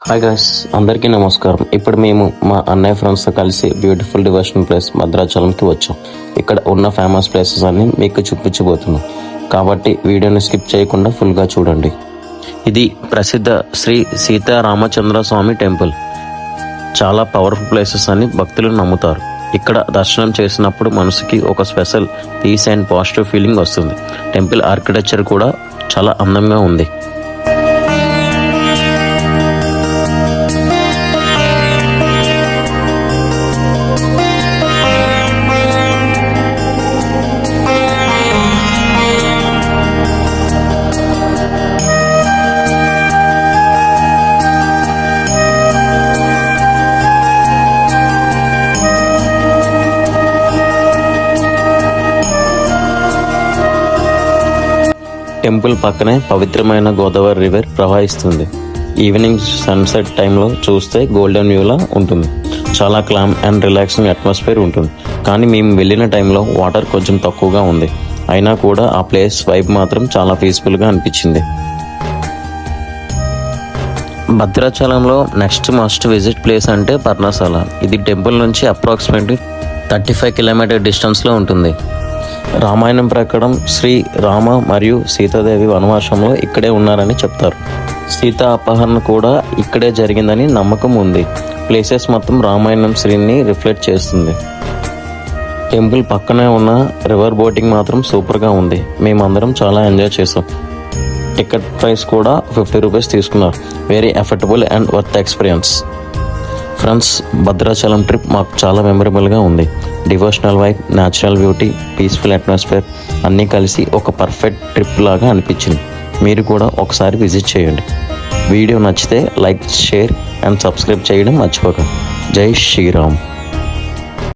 Hi guys, అందరికీ నమస్కారం. ఇప్పుడు మేము మా అన్నయ్య ఫ్రెండ్స్తో కలిసి బ్యూటిఫుల్ డివోషనల్ ప్లేస్ భద్రాచలంకి వచ్చాం. ఇక్కడ ఉన్న ఫేమస్ ప్లేసెస్ అన్ని మీకు చూపించబోతున్నాం, కాబట్టి వీడియోని స్కిప్ చేయకుండా ఫుల్గా చూడండి. ఇది ప్రసిద్ధ శ్రీ సీతారామచంద్ర స్వామి టెంపుల్. చాలా పవర్ఫుల్ ప్లేసెస్ అని భక్తులు నమ్ముతారు. ఇక్కడ దర్శనం చేసినప్పుడు మనసుకి ఒక special peace and positive feeling వస్తుంది. టెంపుల్ ఆర్కిటెక్చర్ కూడా చాలా అందంగా ఉంది. టెంపుల్ పక్కనే పవిత్రమైన గోదావరి రివర్ ప్రవహిస్తుంది. ఈవినింగ్ సన్సెట్ టైంలో చూస్తే గోల్డెన్ వ్యూలా ఉంటుంది. చాలా క్లామ్ అండ్ రిలాక్సింగ్ అట్మాస్ఫియర్ ఉంటుంది. కానీ మేము వెళ్ళిన టైంలో వాటర్ కొంచెం తక్కువగా ఉంది. అయినా కూడా ఆ ప్లేస్ వైబ్ మాత్రం చాలా పీస్ఫుల్గా అనిపించింది. భద్రాచలంలో నెక్స్ట్ మస్ట్ విజిట్ ప్లేస్ అంటే పర్ణశాల. ఇది టెంపుల్ నుంచి అప్రాక్సిమేట్లీ 35 కిలోమీటర్ డిస్టెన్స్లో ఉంటుంది. రామాయణం ప్రకారం శ్రీ రామ మరియు సీతాదేవి వనవాసంలో ఇక్కడే ఉన్నారని చెప్తారు. సీత అపహరణ కూడా ఇక్కడే జరిగిందని నమ్మకం ఉంది. ప్లేసెస్ మొత్తం రామాయణం శ్రీని రిఫ్లెక్ట్ చేస్తుంది. టెంపుల్ పక్కనే ఉన్న రివర్ బోటింగ్ మాత్రం సూపర్గా ఉంది. మేమందరం చాలా ఎంజాయ్ చేసాం. టికెట్ ప్రైస్ కూడా 50 రూపీస్ తీసుకున్నారు. Very affordable and worth experience. Friends, Bhadrachalam trip మాకు చాలా మెమరబుల్గా ఉంది. Devotional vibe, natural beauty, peaceful atmosphere అన్నీ కలిసి ఒక పర్ఫెక్ట్ ట్రిప్ లాగా అనిపించింది. మీరు కూడా ఒకసారి విజిట్ చేయండి. వీడియో నచ్చితే లైక్, షేర్ అండ్ సబ్స్క్రైబ్ చేయడం మర్చిపోకండి. జై శ్రీరామ్.